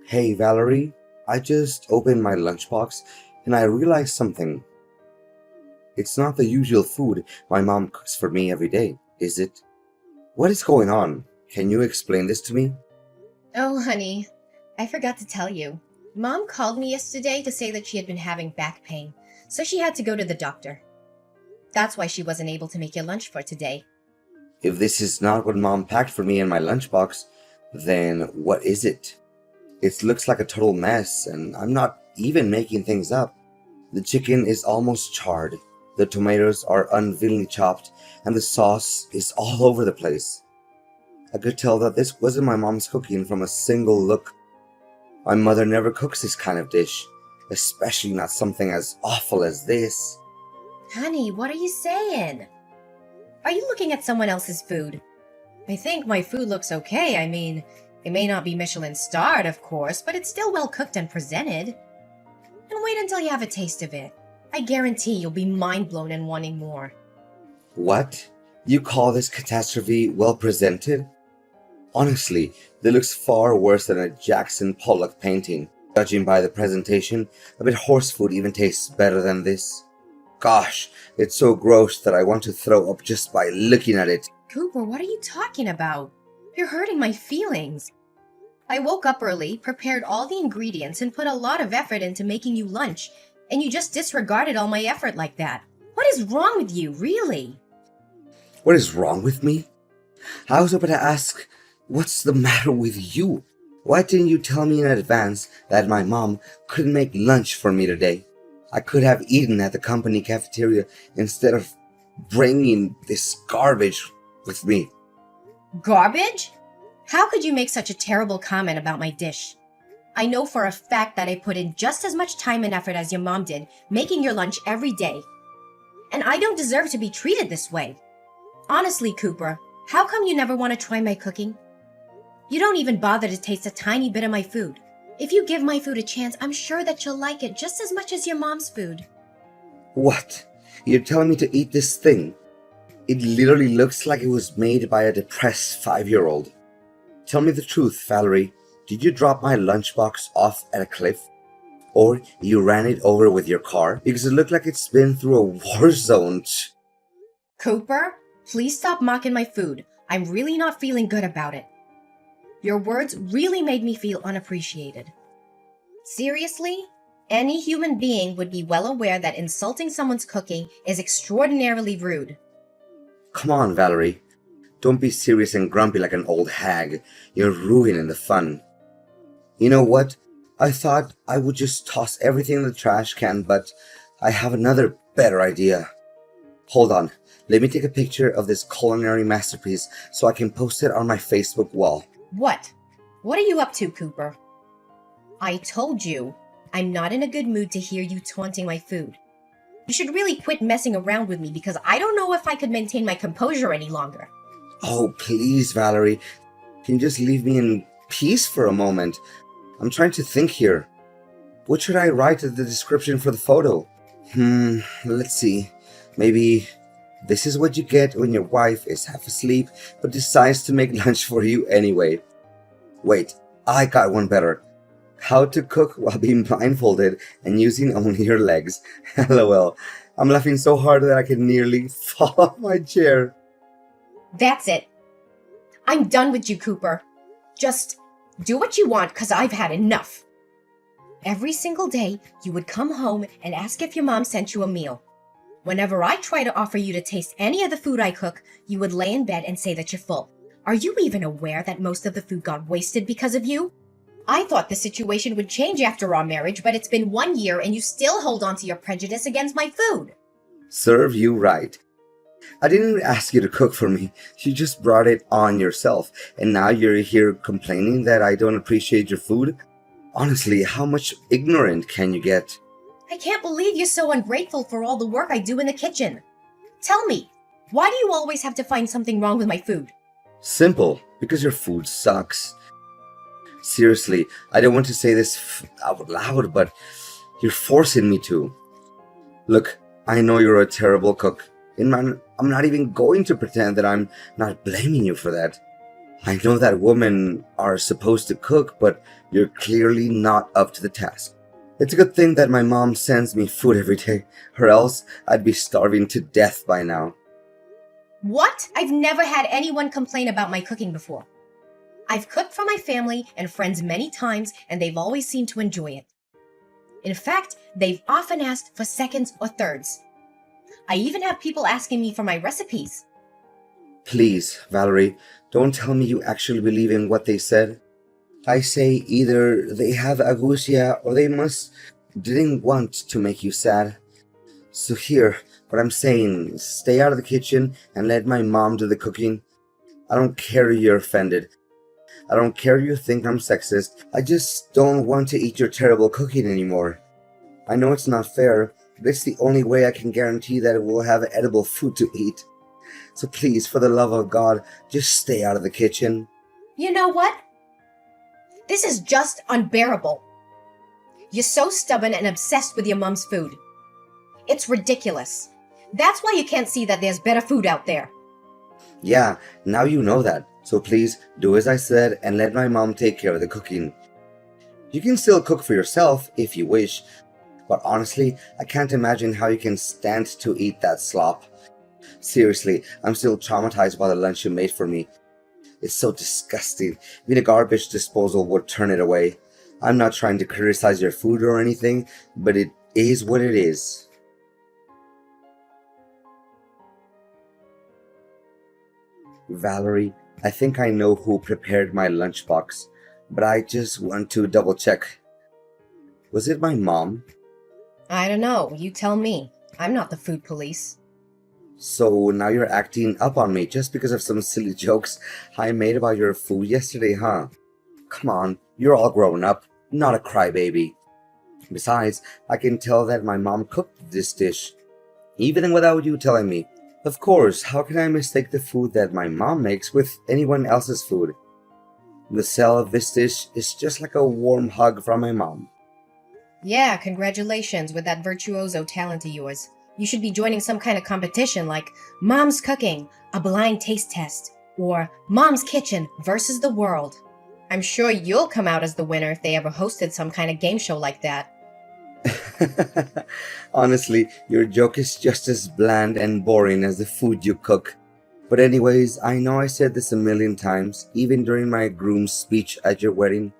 Hey Valerie, I just opened my lunchbox and I realized something. It's not the usual food my mom cooks for me every day, is it? What is going on? Can you explain this to me? Oh, honey, I forgot to tell you. Mom called me yesterday to say that she had been having back pain, so she had to go to the doctor. That's why she wasn't able to make your lunch for today. If this is not what mom packed for me in my lunchbox, then what is it? It looks like a total mess and I'm not even making things up. The chicken is almost charred, the tomatoes are unwillingly chopped, and the sauce is all over the place. I could tell that this wasn't my mom's cooking from a single look. My mother never cooks this kind of dish, especially not something as awful as this. Honey, what are you saying? Are you looking at someone else's food? I think my food looks okay. I mean, it may not be Michelin starred, of course, but it's still well cooked and presented. And wait until you have a taste of it. I guarantee you'll be mind blown and wanting more. What? You call this catastrophe well presented? Honestly, this looks far worse than a Jackson Pollock painting. Judging by the presentation, a bit horse food even tastes better than this. Gosh, it's so gross that I want to throw up just by looking at it. Cooper, what are you talking about? You're hurting my feelings. I woke up early, prepared all the ingredients, and put a lot of effort into making you lunch, and you just disregarded all my effort like that. What is wrong with you, really? What is wrong with me? I was about to ask, what's the matter with you? Why didn't you tell me in advance that my mom couldn't make lunch for me today? I could have eaten at the company cafeteria instead of bringing this garbage with me. Garbage? How could you make such a terrible comment about my dish? I know for a fact that I put in just as much time and effort as your mom did, making your lunch every day. And I don't deserve to be treated this way. Honestly, Cooper, how come you never want to try my cooking? You don't even bother to taste a tiny bit of my food. If you give my food a chance, I'm sure that you'll like it just as much as your mom's food. What? You're telling me to eat this thing? It literally looks like it was made by a depressed 5-year-old. Tell me the truth, Valerie. Did you drop my lunchbox off at a cliff? Or you ran it over with your car? Because it looked like it's been through a war zone. Cooper, please stop mocking my food. I'm really not feeling good about it. Your words really made me feel unappreciated. Seriously? Any human being would be well aware that insulting someone's cooking is extraordinarily rude. Come on, Valerie. Don't be serious and grumpy like an old hag. You're ruining the fun. You know what? I thought I would just toss everything in the trash can, but I have another better idea. Hold on. Let me take a picture of this culinary masterpiece so I can post it on my Facebook wall. What? What are you up to, Cooper? I told you, I'm not in a good mood to hear you taunting my food. You should really quit messing around with me because I don't know if I could maintain my composure any longer. Oh, please, Valerie. Can you just leave me in peace for a moment? I'm trying to think here. What should I write as the description for the photo? Let's see. Maybe this is what you get when your wife is half asleep but decides to make lunch for you anyway. Wait, I got one better. How to cook while being blindfolded and using only your legs. LOL. I'm laughing so hard that I can nearly fall off my chair. That's it. I'm done with you, Cooper. Just do what you want because I've had enough. Every single day, you would come home and ask if your mom sent you a meal. Whenever I try to offer you to taste any of the food I cook, you would lay in bed and say that you're full. Are you even aware that most of the food got wasted because of you? I thought the situation would change after our marriage, but it's been 1 year and you still hold on to your prejudice against my food. Serve you right. I didn't ask you to cook for me. You just brought it on yourself. And now you're here complaining that I don't appreciate your food? Honestly, how much ignorant can you get? I can't believe you're so ungrateful for all the work I do in the kitchen. Tell me, why do you always have to find something wrong with my food? Simple, because your food sucks. Seriously, I don't want to say this out loud, but you're forcing me to. Look, I know you're a terrible cook, and I'm not even going to pretend that I'm not blaming you for that. I know that women are supposed to cook, but you're clearly not up to the task. It's a good thing that my mom sends me food every day, or else I'd be starving to death by now. What? I've never had anyone complain about my cooking before. I've cooked for my family and friends many times, and they've always seemed to enjoy it. In fact, they've often asked for seconds or thirds. I even have people asking me for my recipes. Please, Valerie, don't tell me you actually believe in what they said. I say either they have agousia or they didn't want to make you sad. So here, what I'm saying, stay out of the kitchen and let my mom do the cooking. I don't care you're offended. I don't care you think I'm sexist. I just don't want to eat your terrible cooking anymore. I know it's not fair, but it's the only way I can guarantee that we'll have edible food to eat. So please, for the love of God, just stay out of the kitchen. You know what? This is just unbearable. You're so stubborn and obsessed with your mom's food. It's ridiculous. That's why you can't see that there's better food out there. Yeah, now you know that. So please, do as I said and let my mom take care of the cooking. You can still cook for yourself if you wish, but honestly, I can't imagine how you can stand to eat that slop. Seriously, I'm still traumatized by the lunch you made for me. It's so disgusting. Even a garbage disposal would turn it away. I'm not trying to criticize your food or anything, but it is what it is. Valerie, I think I know who prepared my lunchbox, but I just want to double check. Was it my mom? I don't know. You tell me. I'm not the food police. So now you're acting up on me just because of some silly jokes I made about your food yesterday, huh? Come on, you're all grown up, not a crybaby. Besides, I can tell that my mom cooked this dish, even without you telling me. Of course, how can I mistake the food that my mom makes with anyone else's food? The smell of this dish is just like a warm hug from my mom. Yeah, congratulations with that virtuoso talent of yours. You should be joining some kind of competition like Mom's Cooking, a blind taste test, or Mom's Kitchen versus the World. I'm sure you'll come out as the winner if they ever hosted some kind of game show like that. Honestly, your joke is just as bland and boring as the food you cook. But anyways, I know I said this a million times, even during my groom's speech at your wedding,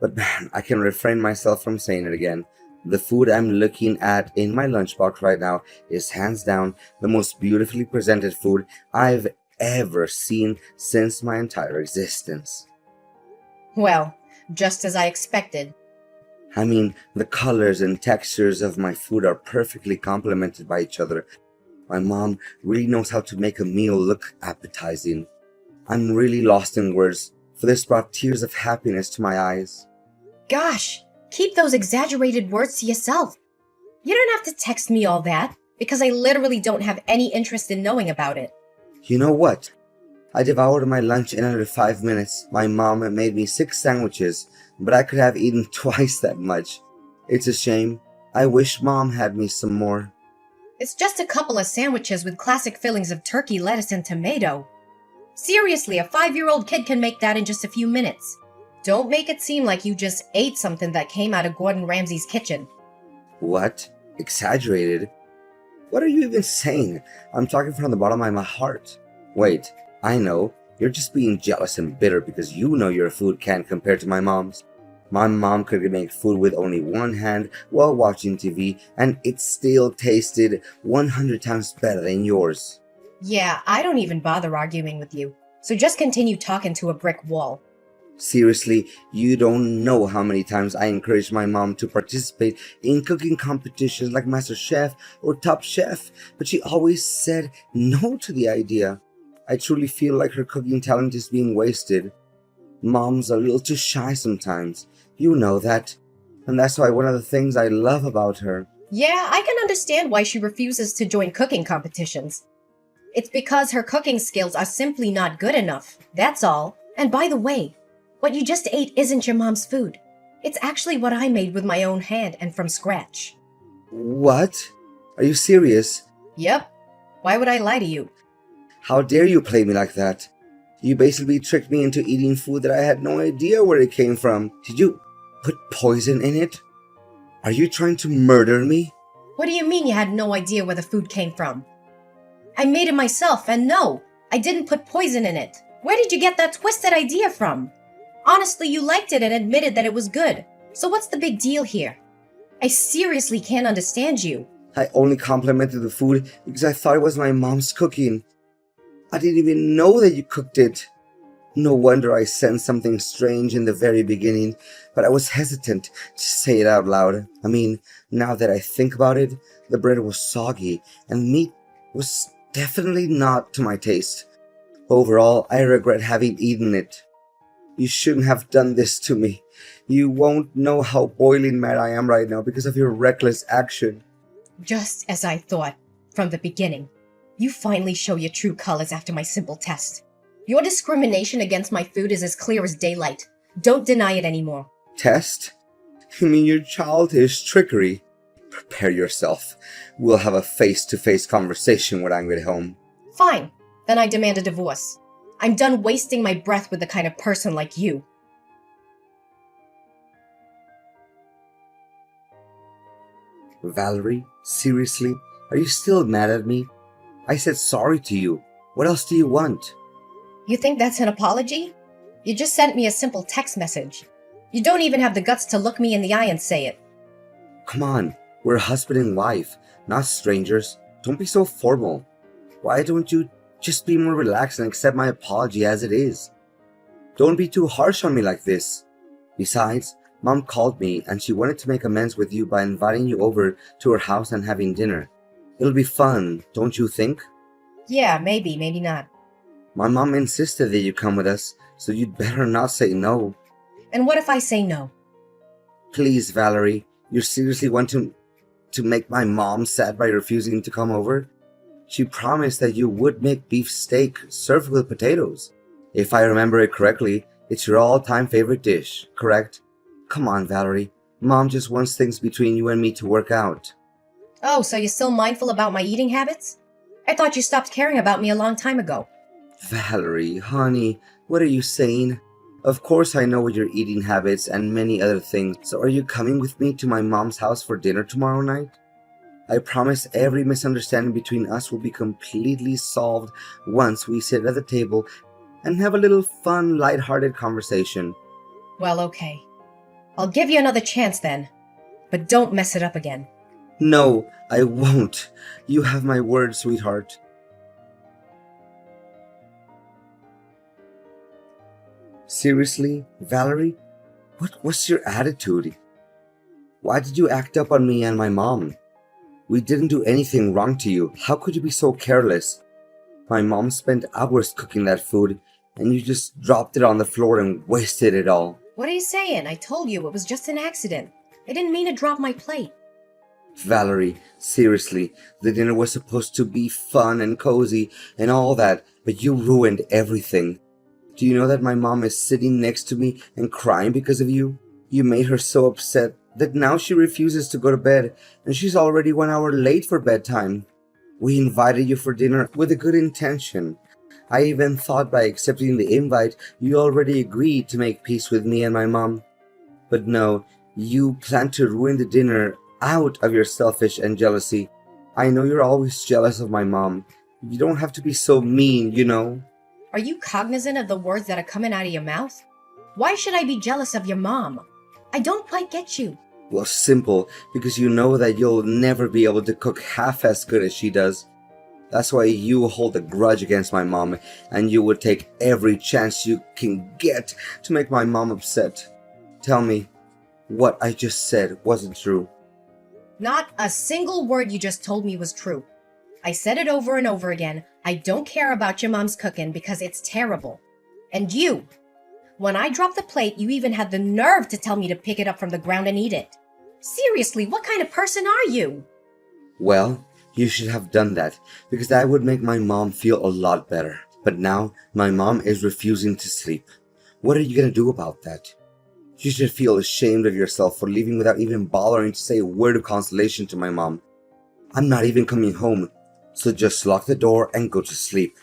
but man, I can refrain myself from saying it again. The food I'm looking at in my lunchbox right now is hands down the most beautifully presented food I've ever seen since my entire existence. Well, just as I expected. I mean, the colors and textures of my food are perfectly complemented by each other. My mom really knows how to make a meal look appetizing. I'm really lost in words, for this brought tears of happiness to my eyes. Gosh, keep those exaggerated words to yourself. You don't have to text me all that, because I literally don't have any interest in knowing about it. You know what? I devoured my lunch in under 5 minutes. My mom made me 6 sandwiches, but I could have eaten twice that much. It's a shame. I wish Mom had me some more. It's just a couple of sandwiches with classic fillings of turkey, lettuce, and tomato. Seriously, a 5-year-old kid can make that in just a few minutes. Don't make it seem like you just ate something that came out of Gordon Ramsay's kitchen. What? Exaggerated? What are you even saying? I'm talking from the bottom of my heart. Wait, I know. You're just being jealous and bitter because you know your food can't compare to my mom's. My mom could make food with only one hand while watching TV, and it still tasted 100 times better than yours. Yeah, I don't even bother arguing with you. So just continue talking to a brick wall. Seriously, you don't know how many times I encouraged my mom to participate in cooking competitions like Master Chef or Top Chef, but she always said no to the idea. I truly feel like her cooking talent is being wasted. Mom's a little too shy sometimes. You know that. And that's why one of the things I love about her. Yeah, I can understand why she refuses to join cooking competitions. It's because her cooking skills are simply not good enough. That's all. And by the way, what you just ate isn't your mom's food. It's actually what I made with my own hand and from scratch. What? Are you serious? Yep. Why would I lie to you? How dare you play me like that? You basically tricked me into eating food that I had no idea where it came from. Did you put poison in it? Are you trying to murder me? What do you mean you had no idea where the food came from? I made it myself, and no, I didn't put poison in it. Where did you get that twisted idea from? Honestly, you liked it and admitted that it was good. So what's the big deal here? I seriously can't understand you. I only complimented the food because I thought it was my mom's cooking. I didn't even know that you cooked it. No wonder I sensed something strange in the very beginning, but I was hesitant to say it out loud. I mean, now that I think about it, the bread was soggy and meat was definitely not to my taste. Overall, I regret having eaten it. You shouldn't have done this to me. You won't know how boiling mad I am right now because of your reckless action. Just as I thought from the beginning. You finally show your true colors after my simple test. Your discrimination against my food is as clear as daylight. Don't deny it anymore. Test? You mean your childish trickery? Prepare yourself. We'll have a face-to-face conversation when I get home. Fine. Then I demand a divorce. I'm done wasting my breath with the kind of person like you. Valerie, seriously? Are you still mad at me? I said sorry to you. What else do you want? You think that's an apology? You just sent me a simple text message. You don't even have the guts to look me in the eye and say it. Come on, we're husband and wife, not strangers. Don't be so formal. Why don't you just be more relaxed and accept my apology as it is? Don't be too harsh on me like this. Besides, Mom called me and she wanted to make amends with you by inviting you over to her house and having dinner. It'll be fun, don't you think? Yeah, maybe not. My mom insisted that you come with us, so you'd better not say no. And what if I say no? Please, Valerie, you seriously want to make my mom sad by refusing to come over? She promised that you would make beef steak served with potatoes. If I remember it correctly, it's your all-time favorite dish, correct? Come on, Valerie. Mom just wants things between you and me to work out. Oh, so you're still mindful about my eating habits? I thought you stopped caring about me a long time ago. Valerie, honey, what are you saying? Of course I know your eating habits and many other things, so are you coming with me to my mom's house for dinner tomorrow night? I promise every misunderstanding between us will be completely solved once we sit at the table and have a little fun, light-hearted conversation. Well, okay. I'll give you another chance then, but don't mess it up again. No, I won't. You have my word, sweetheart. Seriously, Valerie? What was your attitude? Why did you act up on me and my mom? We didn't do anything wrong to you. How could you be so careless? My mom spent hours cooking that food, and you just dropped it on the floor and wasted it all. What are you saying? I told you it was just an accident. I didn't mean to drop my plate. Valerie, seriously, the dinner was supposed to be fun and cozy and all that, but you ruined everything. Do you know that my mom is sitting next to me and crying because of you? You made her so upset that now she refuses to go to bed, and she's already 1 hour late for bedtime. We invited you for dinner with a good intention. I even thought by accepting the invite, you already agreed to make peace with me and my mom. But no, you plan to ruin the dinner out of your selfish and jealousy. I know you're always jealous of my mom. You don't have to be so mean, you know. Are you cognizant of the words that are coming out of your mouth? Why should I be jealous of your mom? I don't quite get you. Well, simple, because you know that you'll never be able to cook half as good as she does. That's why you hold a grudge against my mom, and you would take every chance you can get to make my mom upset. Tell me, what I just said wasn't true. Not a single word you just told me was true. I said it over and over again. I don't care about your mom's cooking because it's terrible. And you, when I dropped the plate, you even had the nerve to tell me to pick it up from the ground and eat it. Seriously, what kind of person are you? Well, you should have done that, because that would make my mom feel a lot better. But now, my mom is refusing to sleep. What are you gonna do about that? You should feel ashamed of yourself for leaving without even bothering to say a word of consolation to my mom. I'm not even coming home, so just lock the door and go to sleep.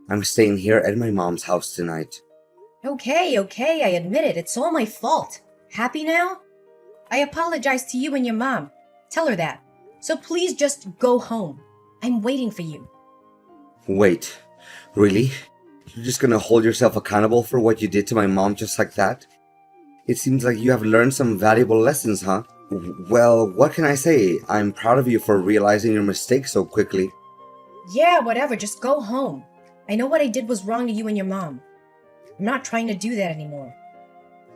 I'm staying here at my mom's house tonight. Okay, I admit it. It's all my fault. Happy now? I apologize to you and your mom. Tell her that. So please just go home. I'm waiting for you. Wait, really? You're just gonna hold yourself accountable for what you did to my mom just like that? It seems like you have learned some valuable lessons, huh? Well, what can I say? I'm proud of you for realizing your mistake so quickly. Yeah, whatever. Just go home. I know what I did was wrong to you and your mom. I'm not trying to do that anymore.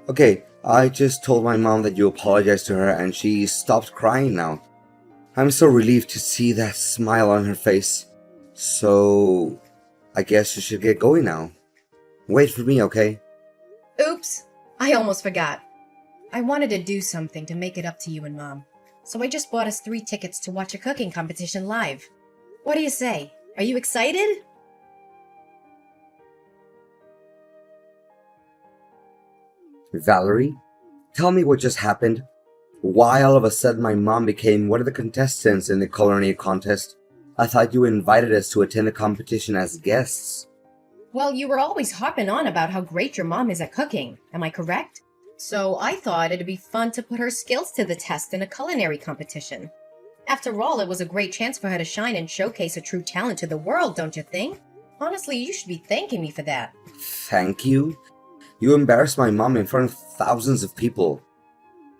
Okay, I just told my mom that you apologized to her and she stopped crying now. I'm so relieved to see that smile on her face. So, I guess you should get going now. Wait for me, okay? Oops. I almost forgot. I wanted to do something to make it up to you and Mom. So I just bought us 3 tickets to watch a cooking competition live. What do you say? Are you excited? Valerie, tell me what just happened. Why all of a sudden my mom became one of the contestants in the culinary contest? I thought you invited us to attend the competition as guests. Well, you were always harping on about how great your mom is at cooking. Am I correct? So I thought it'd be fun to put her skills to the test in a culinary competition. After all, it was a great chance for her to shine and showcase her true talent to the world, don't you think? Honestly, you should be thanking me for that. Thank you? You embarrassed my mom in front of thousands of people.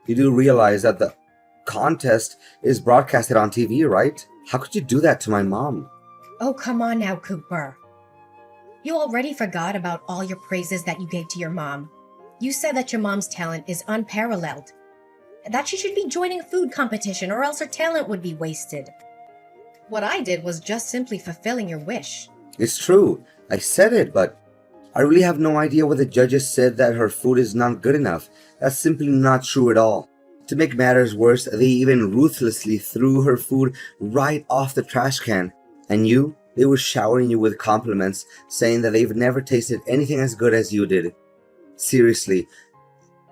You do realize that the contest is broadcasted on TV, right? How could you do that to my mom? Oh, come on now, Cooper. You already forgot about all your praises that you gave to your mom. You said that your mom's talent is unparalleled. That she should be joining a food competition or else her talent would be wasted. What I did was just simply fulfilling your wish. It's true. I said it, but I really have no idea what the judges said that her food is not good enough. That's simply not true at all. To make matters worse, they even ruthlessly threw her food right off the trash can. And they were showering you with compliments, saying that they've never tasted anything as good as you did. Seriously,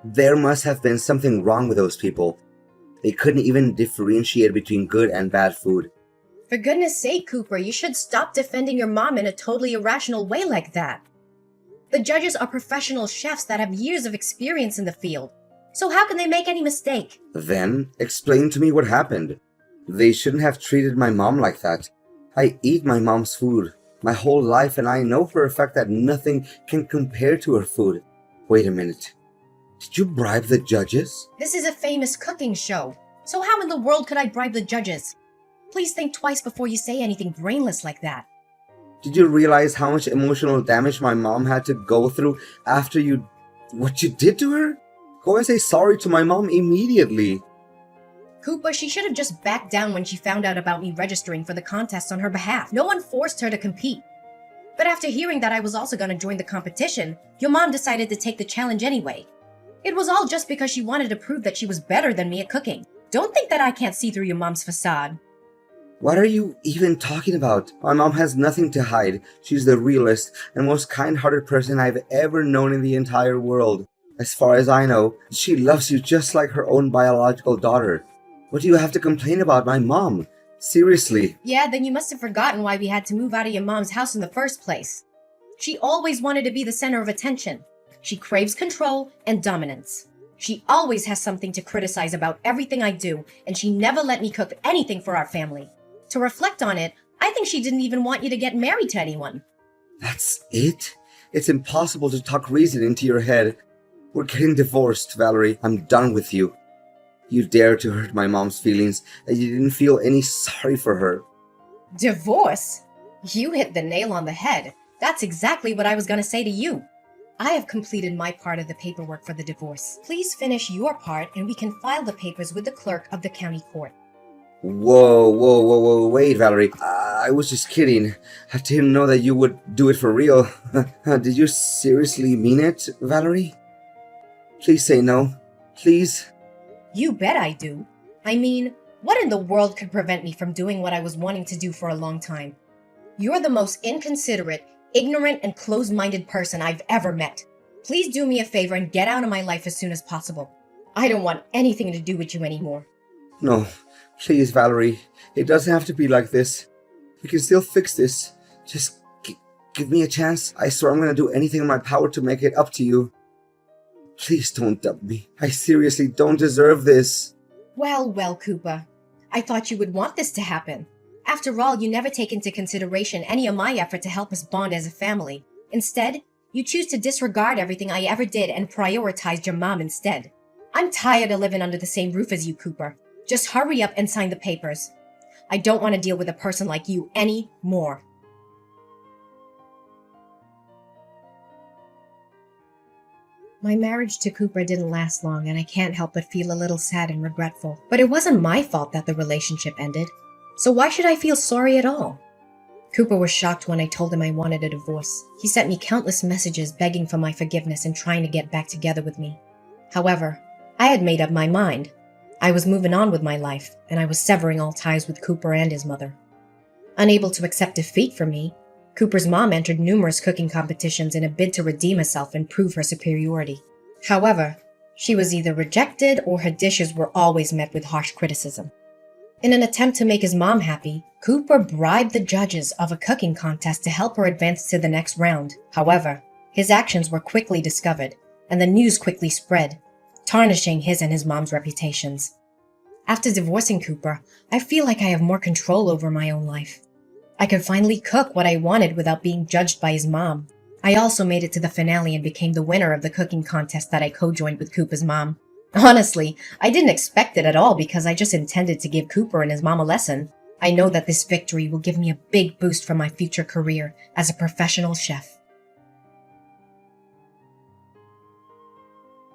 there must have been something wrong with those people. They couldn't even differentiate between good and bad food. For goodness sake, Cooper, you should stop defending your mom in a totally irrational way like that. The judges are professional chefs that have years of experience in the field. So how can they make any mistake? Then, explain to me what happened. They shouldn't have treated my mom like that. I eat my mom's food my whole life, and I know for a fact that nothing can compare to her food. Wait a minute. Did you bribe the judges? This is a famous cooking show. So how in the world could I bribe the judges? Please think twice before you say anything brainless like that. Did you realize how much emotional damage my mom had to go through after what you did to her? Go and say sorry to my mom immediately. Cooper, she should have just backed down when she found out about me registering for the contest on her behalf. No one forced her to compete. But after hearing that I was also going to join the competition, your mom decided to take the challenge anyway. It was all just because she wanted to prove that she was better than me at cooking. Don't think that I can't see through your mom's facade. What are you even talking about? My mom has nothing to hide. She's the realest and most kind-hearted person I've ever known in the entire world. As far as I know, she loves you just like her own biological daughter. What do you have to complain about my mom? Seriously. Yeah, then you must have forgotten why we had to move out of your mom's house in the first place. She always wanted to be the center of attention. She craves control and dominance. She always has something to criticize about everything I do, and she never let me cook anything for our family. To reflect on it, I think she didn't even want you to get married to anyone. That's it? It's impossible to talk reason into your head. We're getting divorced, Valerie. I'm done with you. You dared to hurt my mom's feelings, and you didn't feel any sorry for her. Divorce? You hit the nail on the head. That's exactly what I was going to say to you. I have completed my part of the paperwork for the divorce. Please finish your part and we can file the papers with the clerk of the county court. Whoa, wait, Valerie. I was just kidding. I didn't know that you would do it for real. Did you seriously mean it, Valerie? Please say no. Please? You bet I do. I mean, what in the world could prevent me from doing what I was wanting to do for a long time? You're the most inconsiderate, ignorant, and closed-minded person I've ever met. Please do me a favor and get out of my life as soon as possible. I don't want anything to do with you anymore. No, please, Valerie. It doesn't have to be like this. We can still fix this. Just Give me a chance. I swear I'm gonna do anything in my power to make it up to you. Please don't dump me. I seriously don't deserve this. Well, well, Cooper. I thought you would want this to happen. After all, you never take into consideration any of my effort to help us bond as a family. Instead, you choose to disregard everything I ever did and prioritized your mom instead. I'm tired of living under the same roof as you, Cooper. Just hurry up and sign the papers. I don't want to deal with a person like you anymore. My marriage to Cooper didn't last long, and I can't help but feel a little sad and regretful. But it wasn't my fault that the relationship ended. So why should I feel sorry at all? Cooper was shocked when I told him I wanted a divorce. He sent me countless messages begging for my forgiveness and trying to get back together with me. However, I had made up my mind. I was moving on with my life, and I was severing all ties with Cooper and his mother. Unable to accept defeat from me, Cooper's mom entered numerous cooking competitions in a bid to redeem herself and prove her superiority. However, she was either rejected or her dishes were always met with harsh criticism. In an attempt to make his mom happy, Cooper bribed the judges of a cooking contest to help her advance to the next round. However, his actions were quickly discovered, and the news quickly spread, tarnishing his and his mom's reputations. After divorcing Cooper, I feel like I have more control over my own life. I could finally cook what I wanted without being judged by his mom. I also made it to the finale and became the winner of the cooking contest that I co-joined with Cooper's mom. Honestly, I didn't expect it at all because I just intended to give Cooper and his mom a lesson. I know that this victory will give me a big boost for my future career as a professional chef.